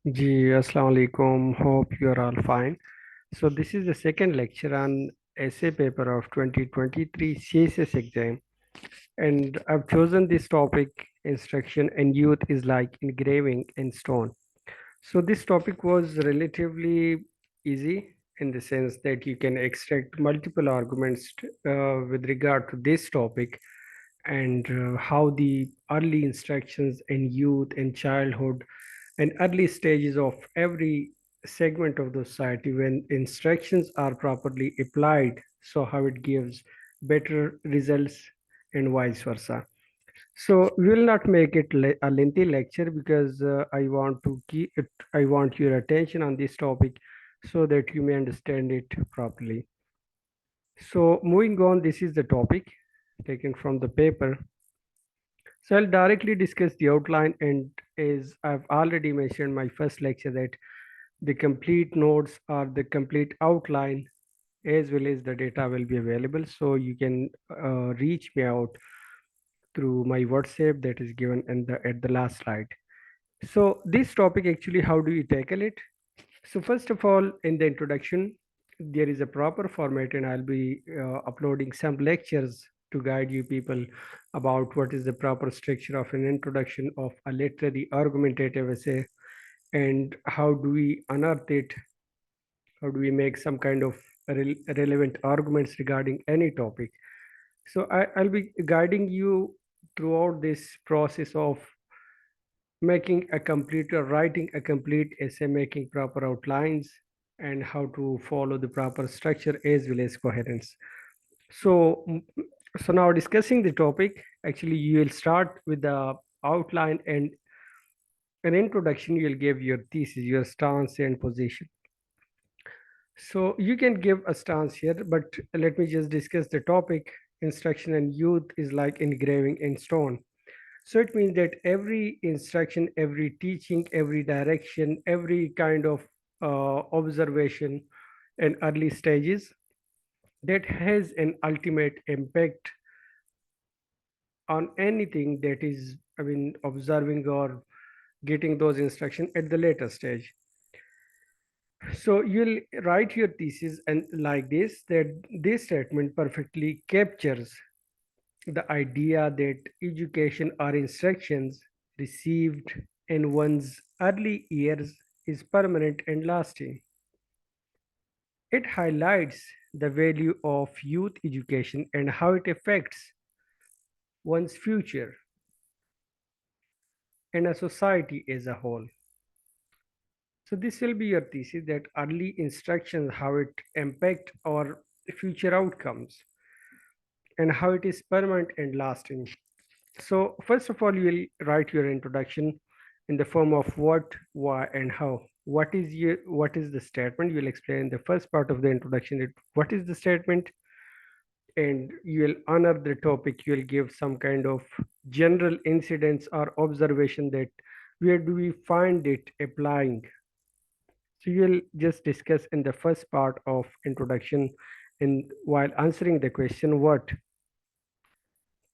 Ji, Assalamu alaikum. Hope you're all fine. So this is the second lecture on essay paper of 2023 CSS exam, and I've chosen this topic: instruction and youth is like engraving in stone. So this topic was relatively easy in the sense that you can extract multiple arguments with regard to this topic and how the early instructions in youth and childhood and early stages of every segment of the society when instructions are properly applied, so how it gives better results and vice versa. So we will not make it a lengthy lecture because I want your attention on this topic so that you may understand it properly. So moving on, this is the topic taken from the paper. So I'll directly discuss the outline, and as I've already mentioned in my first lecture that the complete notes are the complete outline as well as the data will be available. So you can reach me out through my WhatsApp that is given in the at the last slide. So this topic actually, how do you tackle it? So first of all, in the introduction, there is a proper format, and I'll be uploading some lectures to guide you people about what is the proper structure of an introduction of a literary argumentative essay and how do we unearth it, how do we make some kind of relevant arguments regarding any topic. So I'll be guiding you throughout this process of making a complete or writing a complete essay, making proper outlines, and how to follow the proper structure as well as coherence. So, so now discussing the topic, actually you will start with the outline and an introduction. You'll give your thesis, your stance and position. So you can give a stance here, but let me just discuss the topic. Instruction and youth is like engraving in stone. So it means that every instruction, every teaching, every direction, every kind of observation in early stages that has an ultimate impact on anything that is, I mean, observing or getting those instructions at the later stage. So you'll write your thesis and like this, that this statement perfectly captures the idea that education or instructions received in one's early years is permanent and lasting. It highlights the value of youth education and how it affects one's future and a society as a whole. So this will be your thesis, that early instructions, how it impact our future outcomes and how it is permanent and lasting. So first of all, you will write your introduction in the form of what, why, and how. What is the statement? You will explain the first part of the introduction. What is the statement, and you will honor the topic. You will give some kind of general incidents or observation that where do we find it applying. So you will just discuss in the first part of introduction, and while answering the question what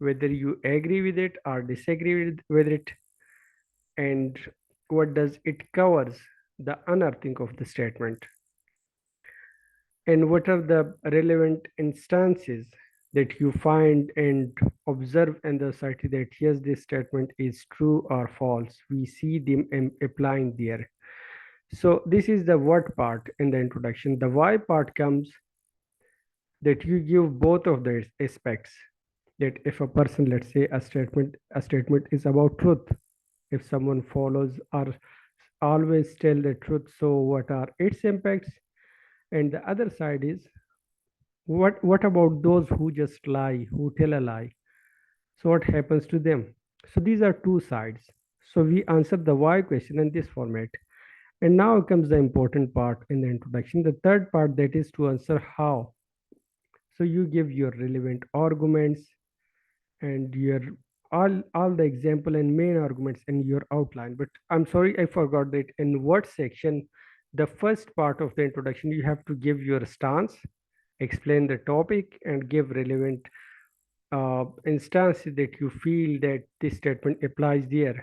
whether you agree with it or disagree with it, and what does it covers, the unearthing of the statement, and what are the relevant instances that you find and observe in the society that yes, this statement is true or false. We see them applying there. So this is the what part in the introduction. The why part comes that you give both of the aspects. That if a person, let's say a statement is about truth, if someone follows or always tell the truth, so what are its impacts? And the other side is what about those who just lie, who tell a lie? So what happens to them? So these are two sides. So we answer the why question in this format. And now comes the important part in the introduction, the third part, that is to answer how. So you give your relevant arguments and your all the example and main arguments in your outline. But I'm sorry, I forgot that in what section, the first part of the introduction, you have to give your stance, explain the topic, and give relevant instances that you feel that this statement applies there.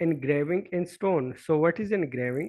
engraving in stone. So what is engraving?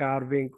carving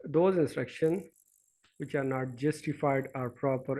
those instructions which are not justified or proper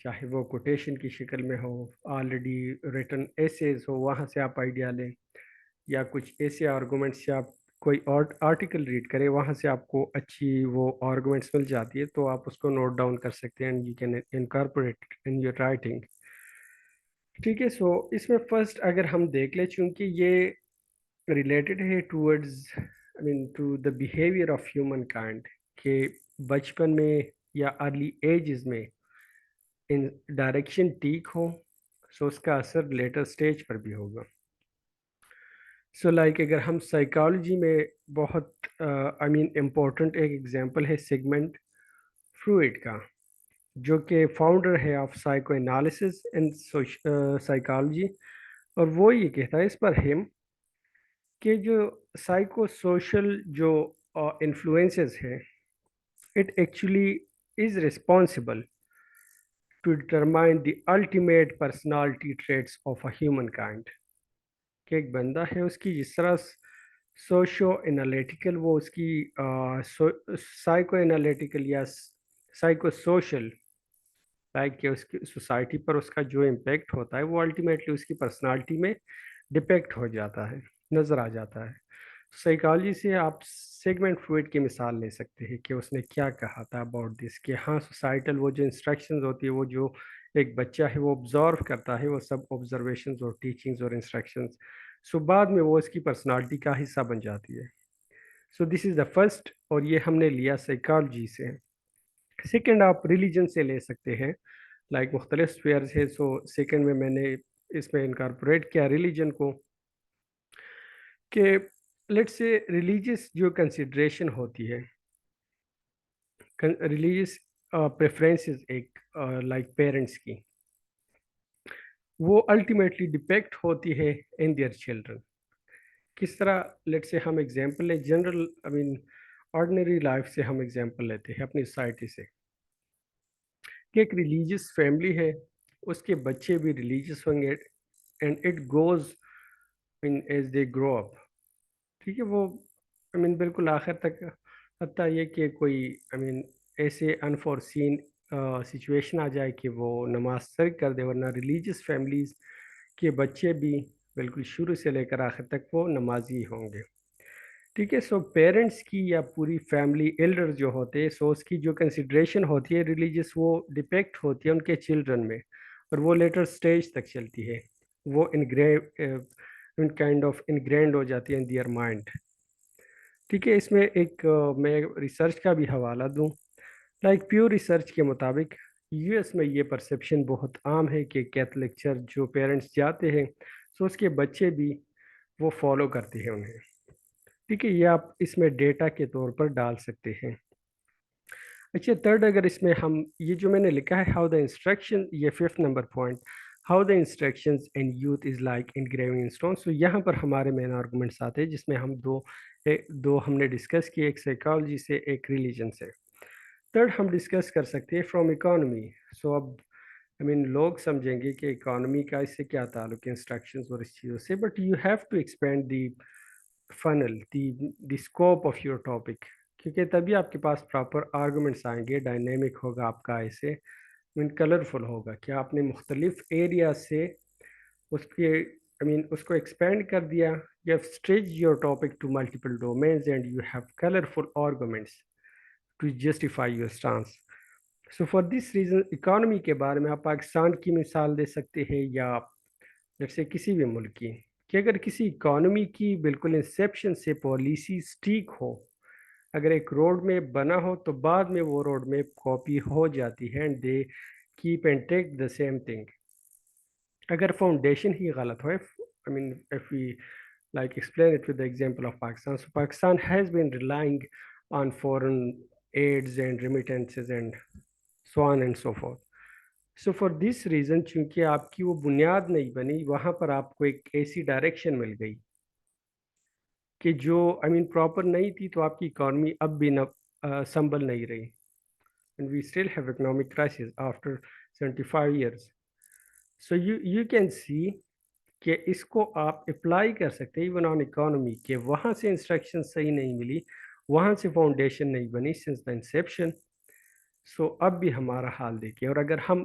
چاہے وہ quotation کی شکل میں ہو، already written essays ہو، وہاں سے آپ idea لیں، یا کچھ ایسے آرگومنٹس سے آپ کوئی آرٹیکل ریڈ کریں، وہاں سے آپ کو اچھی وہ آرگومنٹس مل جاتی ہے، تو آپ اس کو نوٹ ڈاؤن کر سکتے ہیں and you can incorporate in your writing. ٹھیک ہے. سو اس میں فرسٹ اگر ہم دیکھ لیں، چونکہ یہ ریلیٹڈ ہے towards to the behaviour of human kind, کہ بچپن میں یا ارلی ایجز میں ان ڈائریکشن ٹھیک ہو، سو اس کا اثر لیٹر سٹیج پر بھی ہوگا. سو لائک اگر ہم سائیکالوجی میں بہت امپورٹنٹ ایک ایگزامپل ہے سیگمنٹ فروئڈ کا، جو کہ فاؤنڈر ہے of psycho analysis and psychology, اور وہ یہ کہتا ہے اس پر ہم کہ جو سائیکو سوشل جو انفلوئنسز ہیں، it actually is responsible to determine the ultimate personality traits of a human kind. کہ ایک بندہ ہے، اس کی جس طرح سوشو انالیٹیکل، وہ اس کی سائیکو انالیٹیکل یا سائیکو سوشل، لائک کہ اس کی سوسائٹی پر اس کا جو امپیکٹ ہوتا ہے وہ الٹیمیٹلی اس کی پرسنالٹی میں ڈپیکٹ ہو جاتا ہے، نظر آ جاتا ہے. سائیکالوجی سے آپ سیگمنٹ فروئڈ کی مثال لے سکتے ہیں کہ اس نے کیا کہا تھا اباؤٹ دس، کہ ہاں سوسائٹل وہ جو انسٹرکشنز ہوتی ہے، وہ جو ایک بچہ ہے وہ آبزرو کرتا ہے، وہ سب آبزرویشنز اور ٹیچنگز اور انسٹرکشنز، سو بعد میں وہ اس کی پرسنالٹی کا حصہ بن جاتی ہے. سو دس از دا فرسٹ، اور یہ ہم نے لیا سائیکالوجی سے. سیکنڈ آپ ریلیجن سے لے سکتے ہیں، لائک مختلف اسپیئرز ہے. سو سیکنڈ میں نے اس میں انکارپوریٹ کیا ریلیجن کو، کہ لیٹ سے ریلیجیس جو کنسیڈریشن ہوتی ہے، ریلیجیس پریفرنسز ایک لائک پیرنٹس کی، وہ الٹیمیٹلی ڈپیکٹ ہوتی ہے ان دیئر چلڈرن. کس طرح؟ لیٹ سے ہم ایگزامپل لیں جنرل آرڈنری لائف سے ہم ایگزامپل لیتے ہیں اپنی سوسائٹی سے، کہ ایک ریلیجیس فیملی ہے، اس کے بچے بھی ریلیجیس ہوں گے، and it goes as they grow up. ٹھیک ہے. وہ بالکل آخر تک، حتیٰ یہ کہ کوئی ایسے انفورسین سچویشن آ جائے کہ وہ نماز ترک کر دے، ورنہ ریلیجیس فیملیز کے بچے بھی بالکل شروع سے لے کر آخر تک وہ نمازی ہوں گے. ٹھیک ہے. سو پیرنٹس کی یا پوری فیملی ایلڈر جو ہوتے ہیں، سو اس کی جو کنسیڈریشن ہوتی ہے ریلیجیس، وہ ڈپیکٹ ہوتی ہے ان کے چلڈرن میں، اور وہ لیٹر سٹیج تک چلتی ہے، وہ کائنڈ آف انگرینڈ ہو جاتی ہے ان دیئر مائنڈ. ٹھیک ہے. اس میں ایک میں ریسرچ کا بھی حوالہ دوں. لائک پیور ریسرچ کے مطابق یو ایس میں یہ پرسیپشن بہت عام ہے کہ کیتھولک چرچ جو پیرنٹس جاتے ہیں، سو اس کے بچے بھی وہ فالو کرتے ہیں انہیں. ٹھیک ہے. یہ آپ اس میں ڈیٹا کے طور پر ڈال سکتے ہیں. اچھا، تھرڈ اگر اس میں ہم یہ جو میں نے لکھا ہے ہاؤ دا انسٹرکشن، یہ fifth number point, how the instructions in youth is like engraving in stone. So یہاں پر ہمارے مین آرگومنٹس آتے ہیں، جس میں ہم دو ہم نے ڈسکس کیے، ایک سائیکالوجی سے، ایک ریلیجن سے. تھرڈ ہم ڈسکس کر سکتے ہیں فرام اکانومی. سو اب لوگ سمجھیں گے کہ اکانومی کا اس سے کیا تعلق ہے، انسٹرکشنز اور اس چیزوں سے، but you have to expand the funnel, the scope of your topic, کیونکہ تبھی آپ کے پاس پراپر آرگومنٹس آئیں گے، ڈائنامک ہوگا آپ کا، ایسے کلرفل ہوگا کہ آپ نے مختلف ایریا سے اس کے اس کو ایکسپینڈ کر دیا. You have stretch your topic to multiple domains and you have colourful arguments to justify your stance. So for this reason economy کے بارے میں آپ پاکستان کی مثال دے سکتے ہیں، یا جیسے کسی بھی ملک کی، کہ اگر کسی اکانومی کی بالکل انسیپشن سے پالیسی سٹیک ہو، اگر ایک روڈ میپ بنا ہو تو بعد میں وہ روڈ میپ کاپی ہو جاتی ہے، and they keep and take the same thing. اگر فاؤنڈیشن ہی غلط ہو، if we like explain it with the example of Pakistan, so Pakistan has been relying on foreign aids and remittances and so on and so forth. So for this reason, چونکہ آپ کی وہ بنیاد نہیں بنی، وہاں پر آپ کو ایک ایسی ڈائریکشن مل گئی کہ جو پراپر نہیں تھی، تو آپ کی اکانومی اب بھی سنبھل نہیں رہی. And we still have economic crisis after 75 years. So you can see کہ اس کو آپ اپلائی کر سکتے ایون آن اکانومی، کہ وہاں سے انسٹرکشن صحیح نہیں ملی، وہاں سے فاؤنڈیشن نہیں بنی سنس دا انسیپشن. سو اب بھی ہمارا حال دیکھیں. اور اگر ہم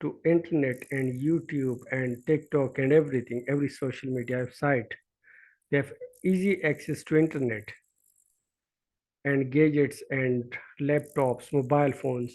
to internet and YouTube and TikTok and everything, every social media site. They have easy access to internet and gadgets and laptops, mobile phones.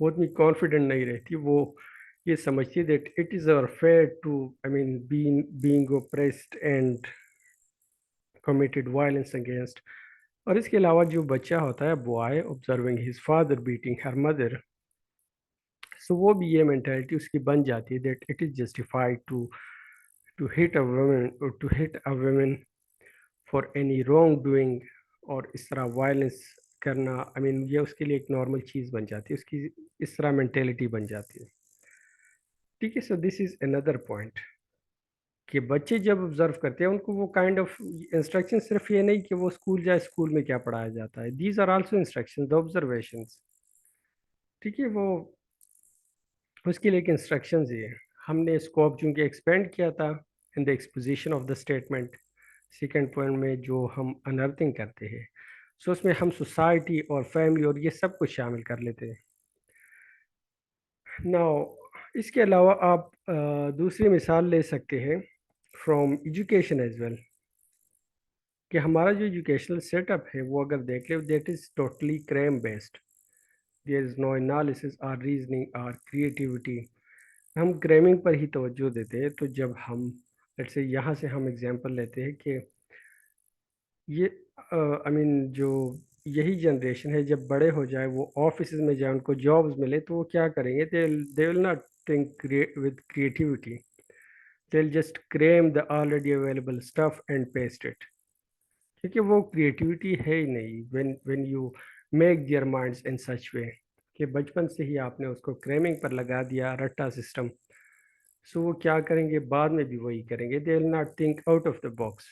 وہ اتنی کانفیڈنٹ نہیں رہتی. وہ یہ سمجھتی ہے that it is our fate to, I mean, being oppressed and committed violence against. اور اس کے علاوہ جو بچہ ہوتا ہے boy observing his father beating her mother, سو وہ بھی یہ مینٹیلٹی اس کی بن جاتی ہے that it is justified to hit a woman اور to hit a woman for any wrong doing. اور اس طرح وائلنس کرنا, آئی مین یہ اس کے لیے ایک نارمل چیز بن جاتی ہے, اس کی اس طرح مینٹیلٹی بن جاتی ہے. ٹھیک ہے, سو دس از اندر پوائنٹ کہ بچے جب آبزرو کرتے ہیں ان کو وہ کائنڈ آف انسٹرکشن صرف یہ نہیں کہ وہ اسکول جائے, اسکول میں کیا پڑھایا جاتا ہے, these are also instruction the observations. ٹھیک ہے, وہ اس کے لیے ایک انسٹرکشنز یہ ہے. ہم نے اسکوپ چونکہ ایکسپینڈ کیا تھا in the exposition of the statement second point میں جو ہم انرتھنگ کرتے ہیں, سو اس میں ہم سوسائٹی اور فیملی اور یہ سب کچھ شامل کر لیتے ہیں. ناؤ اس کے علاوہ آپ دوسری مثال لے سکتے ہیں فرام ایجوکیشن ایز ویل, کہ ہمارا جو ایجوکیشنل سیٹ اپ ہے وہ اگر دیکھ لیں that is totally cram based. There is no analysis اور ریزننگ اور کریٹیوٹی. ہم گرامنگ پر ہی توجہ دیتے ہیں. تو جب ہم لیٹس سے یہاں سے ہم ایگزامپل لیتے ہیں کہ یہ آئی مین جو یہی جنریشن ہے جب بڑے ہو جائے وہ آفیسز میں جائیں ان کو جابز ملے تو وہ کیا کریں گے, they will not think with creativity, they will just cram the already available stuff and paste it. کیونکہ وہ کریٹیوٹی ہے ہی نہیں when you make their minds in such way کہ بچپن سے ہی آپ نے اس کو کریمنگ پر لگا دیا رٹا سسٹم, سو وہ کیا کریں گے بعد میں بھی وہی کریں گے, they will not think out of the box.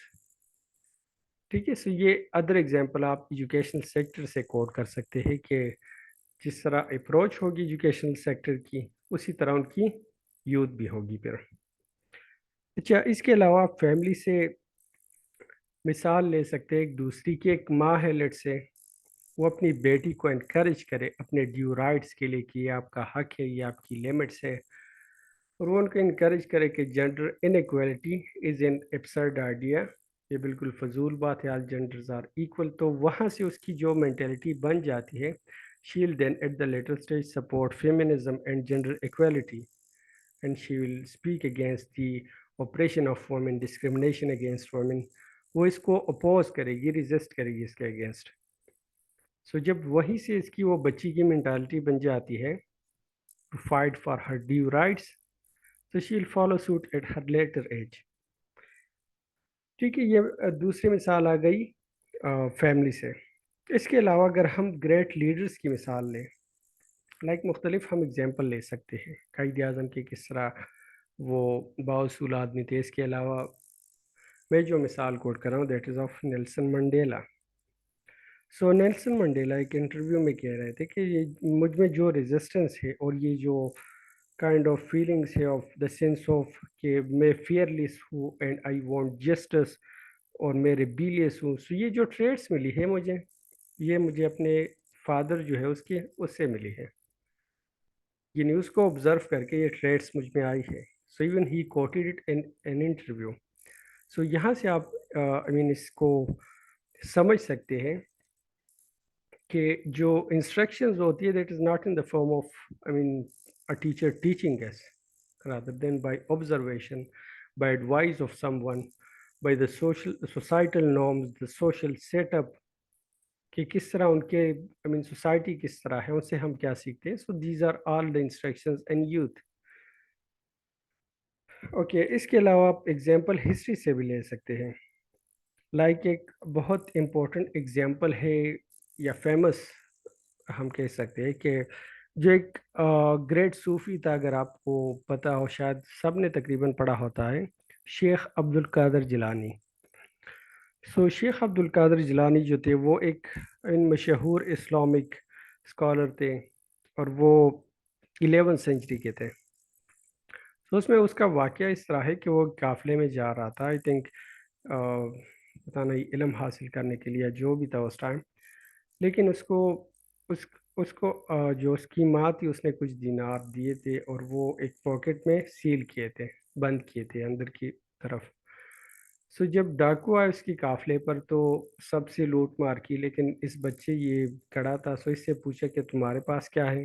ٹھیک ہے, سو یہ ادر ایگزامپل آپ ایجوکیشنل سیکٹر سے کوٹ کر سکتے ہیں کہ جس طرح اپروچ ہوگی ایجوکیشنل سیکٹر کی اسی طرح ان کی یوتھ بھی ہوگی پھر. اچھا, اس کے علاوہ آپ فیملی سے مثال لے سکتے ہیں ایک دوسری کی. ایک ماں ہے لیٹ سے, وہ اپنی بیٹی کو انکریج کرے اپنے ڈیو رائٹس کے لیے کہ یہ آپ کا حق ہے, یہ آپ کی لمٹس ہے, اور وہ ان کو انکریج کرے کہ gender inequality is an absurd idea, یہ بالکل فضول بات ہے, آل جینڈرز آر ایکول. تو وہاں سے اس کی جو مینٹیلٹی بن جاتی ہے, she will then at the later stage support feminism and gender equality, and she will speak against the oppression of woman, discrimination against woman. وہ اس کو اپوز کرے گی, ریزسٹ کرے گی اس کے اگینسٹ. سو جب وہیں سے اس کی وہ بچی کی مینٹالٹی بن جاتی ہے to fight for her due rights, so she will follow suit at her later age. ٹھیک ہے, یہ دوسری مثال آ گئی فیملی سے. اس کے علاوہ اگر ہم گریٹ لیڈرز کی مثال لیں, لائک مختلف ہم اگزامپل لے سکتے ہیں قائد اعظم کے کس طرح وہ بااصول آدمی تھے. اس کے علاوہ میں جو مثال کوٹ کر رہا ہوں that is of Nelson Mandela. So Nelson Mandela ایک انٹرویو میں کہہ رہے تھے کہ یہ مجھ میں جو ریزسٹنس ہے اور یہ جو کائنڈ آف فیلنگس ہے آف دا سینس آف کہ میں فیئرلیس ہوں اینڈ آئی وانٹ جسٹس اور میں ریبیلیس ہوں, سو یہ جو ٹریٹس ملی ہے مجھے, یہ مجھے اپنے فادر جو ہے اس سے ملی ہے, یعنی اس کو آبزرو کر کے یہ ٹریٹس مجھ میں آئی ہے. So even he quoted it in an interview. So یہاں سے آپ آئی مین اس کو سمجھ سکتے ہیں کہ جو انسٹرکشنز ہوتی ہے that is not in the form of I mean a teacher teaching us, rather than by observation, by advice of someone, by the societal norms, the social setup, کہ کس طرح ان کے I mean سوسائٹی کس طرح ہے, ان سے ہم کیا سیکھتے ہیں. So these are all the instructions in youth. Okay, اس کے علاوہ آپ ایگزامپل ہسٹری سے بھی لے سکتے ہیں. لائک ایک بہت امپورٹنٹ ایگزامپل ہے یا فیمس ہم کہہ سکتے ہیں کہ جو ایک گریٹ صوفی تھا, اگر آپ کو پتہ ہو شاید سب نے تقریباً پڑھا ہوتا ہے, شیخ عبد القادر جیلانی. سو شیخ عبد القادر جیلانی جو تھے وہ ایک مشہور اسلامک اسکالر تھے, اور وہ 11 سینچری کے تھے. تو اس میں اس کا واقعہ اس طرح ہے کہ وہ قافلے میں جا رہا تھا, آئی تھنک پتہ نہیں علم حاصل کرنے کے لیے جو بھی تھا اس ٹائم, لیکن اس کو جو اس کی ماں تھی اس نے کچھ دینار دیے تھے اور وہ ایک پاکٹ میں سیل کیے تھے, بند کیے تھے اندر کی طرف. سو جب ڈاکو آئے اس کی قافلے پر تو سب سے لوٹ مار کی, لیکن اس بچے یہ کڑا تھا, سو اس سے پوچھا کہ تمہارے پاس کیا ہے.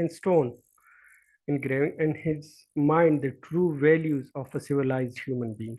in stone, engraving in his mind the true values of a civilized human being.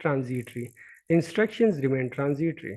transitory, instructions remain transitory.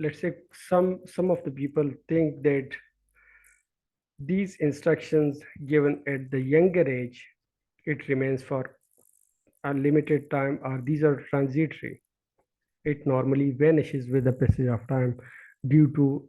let's say some of the people think that these instructions given at the younger age, it remains for a limited time, or these are transitory. It normally vanishes with the passage of time due to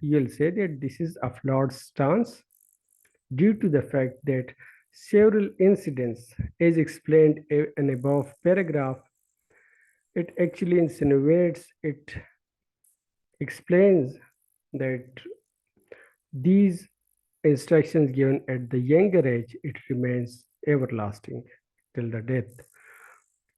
you'll say that this is a flawed stance due to the fact that several incidents, as explained in above paragraph, it actually insinuates, it explains that these instructions given at the younger age, it remains everlasting till the death.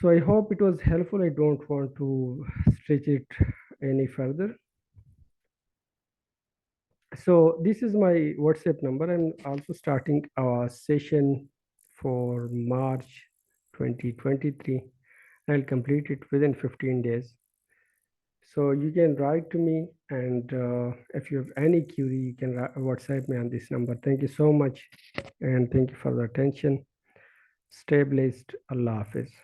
So I hope it was helpful. I don't want to stretch it any further. So this is my WhatsApp number. I'm also starting our session for March 2023. I'll complete it within 15 days. So you can write to me, and if you have any query, you can WhatsApp me on this number. Thank you so much, and thank you for the attention. Stay blessed. Allah Hafiz.